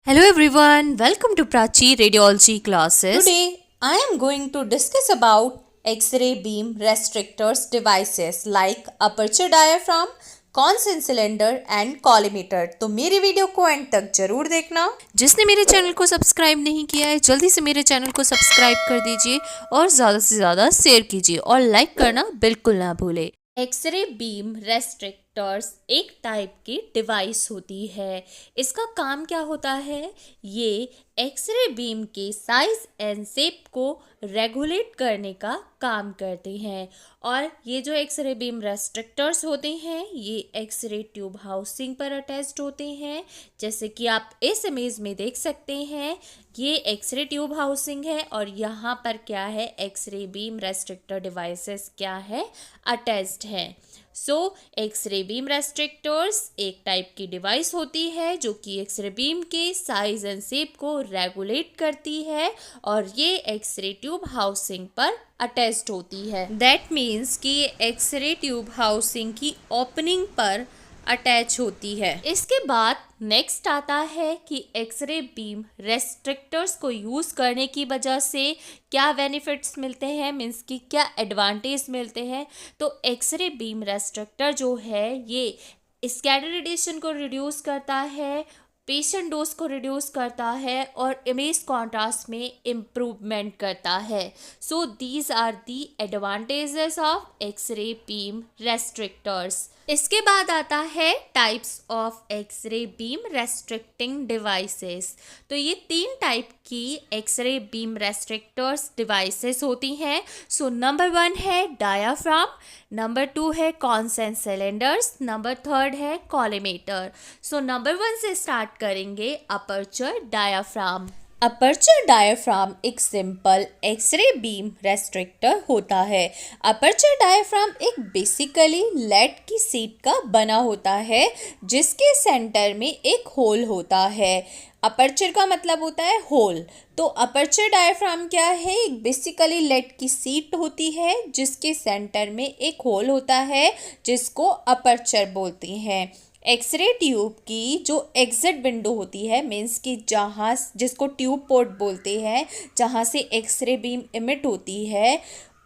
Hello everyone, welcome to Prachi Radiology classes. Today, I am going to discuss about X-ray beam restrictors devices like aperture diaphragm, Consen cylinder and collimator. तो मेरी video को and तक जरूर देखना। जिसने मेरे channel को subscribe नहीं किया है जल्दी से मेरे चैनल को सब्सक्राइब कर दीजिए और ज़्यादा से ज़्यादा शेयर कीजिए और लाइक करना बिल्कुल ना भूले। एक्सरे बीम रेस्ट्रिक्टर्स एक टाइप की डिवाइस होती है। इसका काम क्या होता है? ये एक्सरे बीम के साइज एंड शेप को रेगुलेट करने का काम करते हैं और ये जो एक्सरे बीम रेस्ट्रिक्टर्स होते हैं ये एक्सरे ट्यूब हाउसिंग पर अटैच्ड होते हैं। जैसे कि आप इस इमेज में देख सकते हैं ये एक्सरे ट्यूब हाउसिंग है और यहाँ पर क्या है, एक्सरे बीम रेस्ट्रिक्टर डिवाइसेस क्या है, अटैच्ड है। सो एक्सरे बीम रेस्ट्रिक्टर्स एक टाइप की डिवाइस होती है जो कि एक्सरे बीम के साइज एंड शेप को रेगुलेट करती है और ये एक्सरे ट्यूब हाउसिंग पर अटैच्ड होती है। दैट मीन्स कि ये एक्सरे ट्यूब हाउसिंग की ओपनिंग पर अटैच होती है। इसके बाद नेक्स्ट आता है कि एक्सरे बीम रेस्ट्रिक्टर्स को यूज़ करने की वजह से क्या बेनिफिट्स मिलते हैं, मीन्स कि क्या एडवांटेज मिलते हैं। तो एक्सरे बीम रेस्ट्रिक्टर जो है ये स्कैटर रेडिएशन को रिड्यूस करता है, पेशेंट डोज को रिड्यूस करता है और इमेज कॉन्ट्रास्ट में इम्प्रूवमेंट करता है। So these are the advantages of x ray beam restrictors. इसके बाद आता है types of x ray beam restricting devices. तो ये 3 टाइप की एक्सरे बीम रेस्ट्रिक्टर्स डिवाइसेस होती हैं। सो नंबर 1 है डायाफ्राम, नंबर 2 है कॉन्सेंट सिलेंडर्स, नंबर 3 है कॉलिमेटर। सो नंबर 1 से स्टार्ट करेंगे अपर्चर डायाफ्राम। अपर्चर डायफ्राम एक सिंपल एक्सरे बीम रेस्ट्रिक्टर होता है। अपर्चर डायफ्राम एक बेसिकली लेड की सीट का बना होता है जिसके सेंटर में एक होल होता है। अपर्चर का मतलब होता है होल। तो अपर्चर डायफ्राम क्या है, एक बेसिकली लेड की सीट होती है जिसके सेंटर में एक होल होता है जिसको अपर्चर बोलते हैं। एक्सरे ट्यूब की जो एग्जिट विंडो होती है, मीन्स कि जहाँ जिसको ट्यूब पोर्ट बोलते हैं, जहाँ से एक्सरे बीम इमिट होती है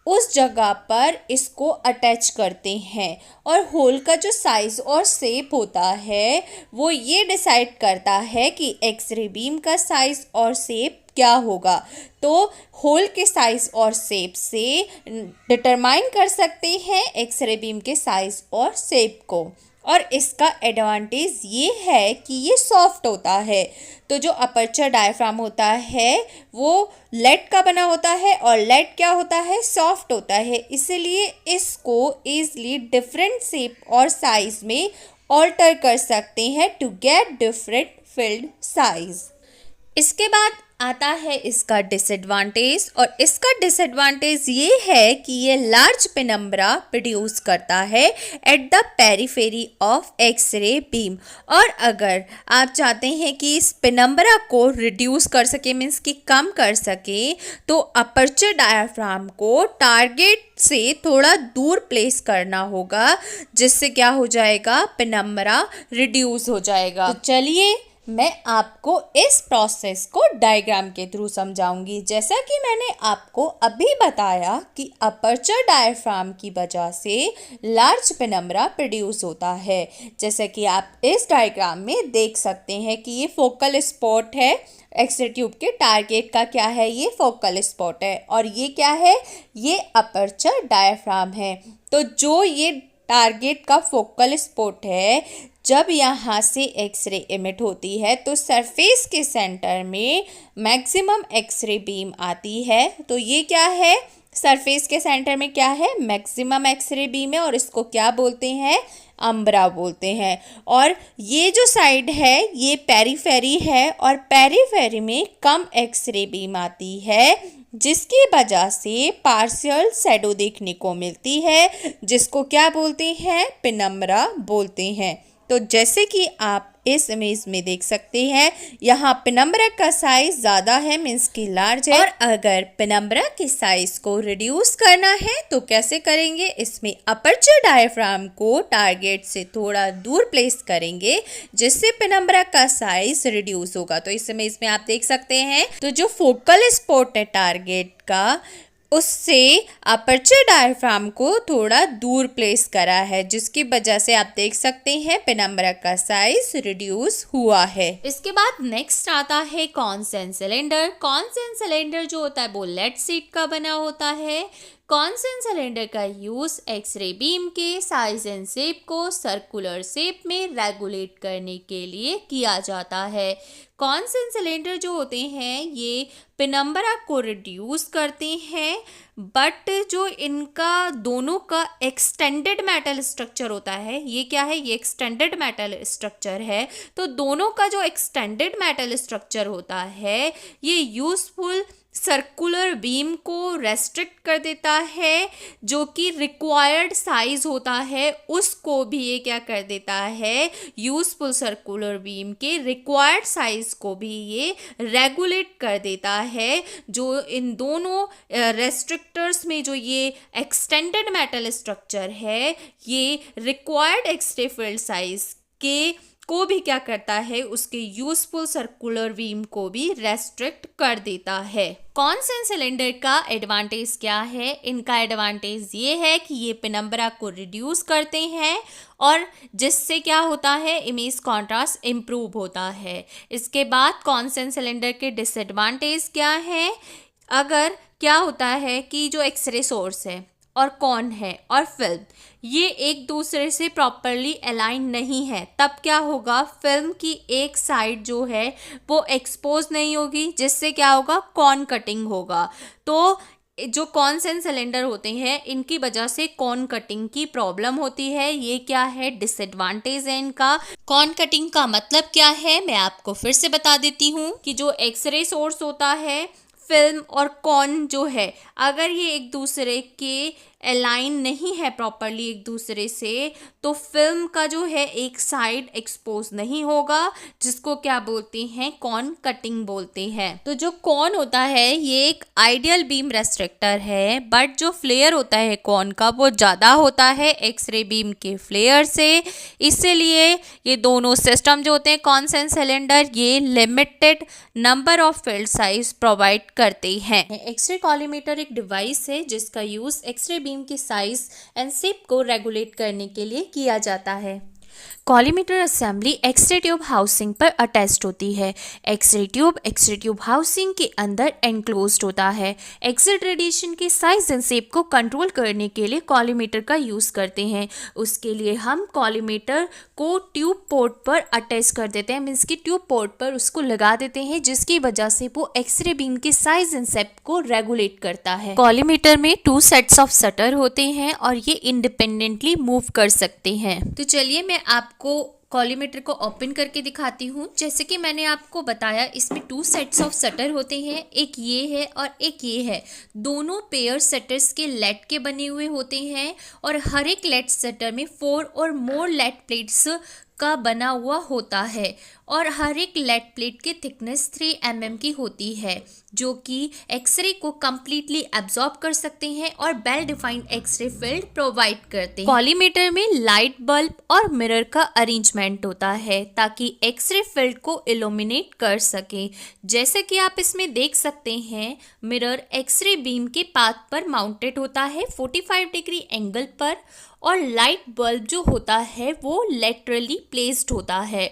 उस जगह पर इसको अटैच करते हैं और होल का जो साइज़ और शेप होता है वो ये डिसाइड करता है कि एक्सरे बीम का साइज़ और शेप क्या होगा। तो होल के साइज़ और शेप से डिटरमाइन कर सकते हैं एक्सरे बीम के साइज़ और शेप को। और इसका एडवांटेज ये है कि ये सॉफ्ट होता है। तो जो अपर्चर डायफ्राम होता है वो लेड का बना होता है और लेड क्या होता है, सॉफ्ट होता है, इसलिए इसको ईजली डिफरेंट शेप और साइज में ऑल्टर कर सकते हैं to get different field size. इसके बाद आता है इसका डिसएडवांटेज और इसका डिसएडवांटेज ये है कि ये लार्ज पेनम्ब्रा प्रोड्यूस करता है at the periphery of x ray beam. और अगर आप चाहते हैं कि इस पेनम्ब्रा को रिड्यूस कर सके, मीन्स कि कम कर सके, तो अपर्चर डायफ्राम को टारगेट से थोड़ा दूर प्लेस करना होगा जिससे क्या हो जाएगा, पेनम्ब्रा रिड्यूस हो जाएगा। तो चलिए मैं आपको इस प्रोसेस को डायग्राम के थ्रू समझाऊंगी। जैसा कि मैंने आपको अभी बताया कि अपर्चर डायफ्राम की वजह से लार्ज पेनम्ब्रा प्रोड्यूस होता है। जैसे कि आप इस डायग्राम में देख सकते हैं कि ये फोकल स्पॉट है एक्सरे ट्यूब के टारगेट का, क्या है, ये फोकल स्पॉट है और ये क्या है, ये अपर्चर डायफ्राम है। तो जो ये टारगेट का फोकल स्पॉट है, जब यहाँ से एक्सरे इमिट होती है तो सरफेस के सेंटर में मैक्सिमम एक्सरे बीम आती है। तो ये क्या है, सरफेस के सेंटर में क्या है, मैक्सिमम एक्सरे बीम है और इसको क्या बोलते हैं, अम्ब्रा बोलते हैं। और ये जो साइड है ये पेरीफेरी है और पेरीफेरी में कम एक्सरे बीम आती है जिसकी वजह से पार्शियल शैडो देखने को मिलती है जिसको क्या बोलते हैं, पेनम्ब्रा बोलते हैं। तो जैसे कि आप इस इमेज में देख सकते हैं यहाँ पेनम्बरा का साइज ज़्यादा है, मीन्स की लार्ज है। और अगर पेनम्बरा के साइज को रिड्यूस करना है तो कैसे करेंगे, इसमें अपर्चर डायफ्राम को टारगेट से थोड़ा दूर प्लेस करेंगे जिससे पेनम्बरा का साइज रिड्यूस होगा। तो इस इमेज में आप देख सकते हैं तो जो फोकल स्पॉट है टारगेट का, उससे अपर्चर डायफ्राम को थोड़ा दूर प्लेस करा है, जिसकी वजह से आप देख सकते हैं पेनम्बरा का साइज रिड्यूस हुआ है। इसके बाद नेक्स्ट आता है कॉन्सेंट सिलेंडर। कॉन्सेंट सिलेंडर जो होता है वो लेड शीट का बना होता है। कॉन्सेंट सिलेंडर का यूज़ एक्सरे बीम के साइज एंड शेप को सर्कुलर शेप में रेगुलेट करने के लिए किया जाता है। कॉन्सेंट सिलेंडर जो होते हैं ये पेनम्बरा को रिड्यूस करते हैं, बट जो इनका दोनों का एक्सटेंडेड मेटल स्ट्रक्चर होता है, ये क्या है, ये एक्सटेंडेड मेटल स्ट्रक्चर है। तो दोनों का जो एक्सटेंडेड मेटल स्ट्रक्चर होता है ये यूजफुल सर्कुलर बीम को रेस्ट्रिक्ट कर देता है, जो कि रिक्वायर्ड साइज होता है उसको भी ये क्या कर देता है, यूजफुल सर्कुलर बीम के रिक्वायर्ड साइज को भी ये रेगुलेट कर देता है। जो इन दोनों रेस्ट्रिक्टर्स में जो ये एक्सटेंडेड मेटल स्ट्रक्चर है ये रिक्वायर्ड एक्सरे फील्ड साइज के को भी क्या करता है, उसके यूजफुल सर्कुलर बीम को भी रेस्ट्रिक्ट कर देता है। कॉन्सेंट सिलेंडर का एडवांटेज क्या है, इनका एडवांटेज ये है कि ये पेनम्बरा को रिड्यूस करते हैं और जिससे क्या होता है, इमेज कॉन्ट्रास्ट इम्प्रूव होता है। इसके बाद कॉन्सेंट सिलेंडर के डिसएडवांटेज क्या है, अगर क्या होता है कि जो एक्सरे सोर्स है और कॉन है और फिल्म ये एक दूसरे से प्रॉपरली अलाइन नहीं है, तब क्या होगा, फिल्म की एक साइड जो है वो एक्सपोज नहीं होगी, जिससे क्या होगा, कॉन कटिंग होगा। तो जो कॉन्सेंट सिलेंडर होते हैं इनकी वजह से कॉन कटिंग की प्रॉब्लम होती है। ये क्या है, डिसएडवांटेज है इनका। कॉन कटिंग का मतलब क्या है मैं आपको फिर से बता देती हूँ कि जो एक्सरे सोर्स होता है, फिल्म और कॉन जो है, अगर ये एक दूसरे के अलाइन नहीं है प्रॉपरली एक दूसरे से, तो फिल्म का जो है एक साइड एक्सपोज नहीं होगा, जिसको क्या बोलते हैं, कॉन कटिंग बोलते हैं। तो जो कॉन होता है ये एक आइडियल बीम रेस्ट्रिक्टर है, बट जो फ्लेयर होता है कॉन का वो ज़्यादा होता है एक्सरे बीम के फ्लेयर से। इसीलिए ये दोनों सिस्टम जो होते हैं कॉन्सेंट सिलेंडर, ये limited number of field size provide करते हैं। एक्सरे कॉलीमेटर एक डिवाइस है जिसका यूज़ एक्सरे बीम की साइज एंड शेप को रेगुलेट करने के लिए किया जाता है। Collimator assembly x ray tube housing पर अटैच्ड होती है। एक्सरे ट्यूब हाउसिंग के अंदर एनक्लोज्ड होता है। एक्सरे रेडिएशन के साइज एंड शेप को कंट्रोल करने के लिए कॉलीमेटर का यूज़ करते हैं। उसके लिए हम कॉलीमेटर को ट्यूब पोर्ट पर अटैच कर देते हैं, मीन्स कि ट्यूब पोर्ट पर उसको लगा देते हैं, जिसकी वजह से वो एक्सरे बीम के साइज एंड शेप को रेगुलेट करता है। कॉलीमेटर में 2 सेट्स ऑफ शटर होते हैं और ये इंडिपेंडेंटली मूव कर सकते हैं। तो चलिए मैं आपको कॉलीमेटर को ओपन करके दिखाती हूँ। जैसे कि मैंने आपको बताया इसमें 2 सेट्स ऑफ शटर होते हैं, एक ये है और एक ये है। दोनों पेयर शटर्स के लेड के बने हुए होते हैं और हर एक लेड शटर में 4 और मोर लेड प्लेट्स का बना हुआ होता है और हर एक लेड प्लेट की थिकनेस 3 mm की होती है, जो कि एक्सरे को कम्प्लीटली एब्जॉर्ब कर सकते हैं और well defined x ray field provide करते हैं। कॉलीमेटर में लाइट बल्ब और मिरर का अरेंजमेंट होता है ताकि एक्सरे फील्ड को इल्यूमिनेट कर सके। जैसे कि आप इसमें देख सकते हैं, मिरर एक्सरे बीम के पाथ पर माउंटेड होता है 45 डिग्री एंगल पर और लाइट बल्ब जो होता है वो लेटरली प्लेस्ड होता है।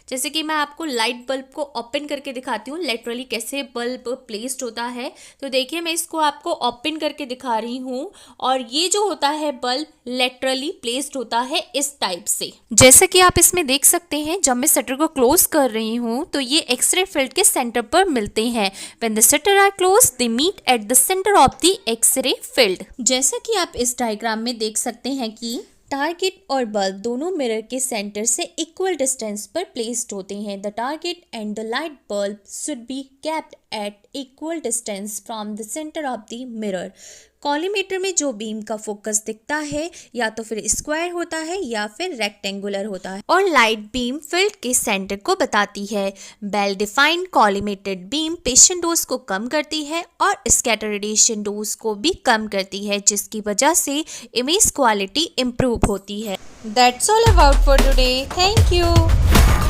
जैसे कि मैं आपको लाइट बल्ब को ओपन करके दिखाती हूँ लेटरली कैसे बल्ब प्लेस्ड होता है। तो देखिए मैं इसको आपको ओपन करके दिखा रही हूँ और ये जो होता है बल्ब लेटरली प्लेस्ड होता है इस टाइप से। जैसे कि आप इसमें देख सकते हैं, जब मैं शटर को क्लोज कर रही हूँ तो ये एक्सरे फील्ड के सेंटर पर मिलते हैं। When the shutter are close they meet at the centre of the x ray field. जैसा कि आप इस डायग्राम में देख सकते हैं कि टारगेट और बल्ब दोनों मिरर के सेंटर से इक्वल डिस्टेंस पर प्लेस्ड होते हैं। The target and the light bulb should be kept at equal distance from the centre of the mirror. Collimator में जो बीम का फोकस दिखता है या तो फिर स्क्वायर होता है या फिर रेक्टेंगुलर होता है और लाइट बीम फील्ड के सेंटर को बताती है। Well defined collimated beam patient dose को कम करती है और स्कैटर रेडिएशन डोज को भी कम करती है, जिसकी वजह से इमेज क्वालिटी इम्प्रूव होती है। That's all about for today. Thank you.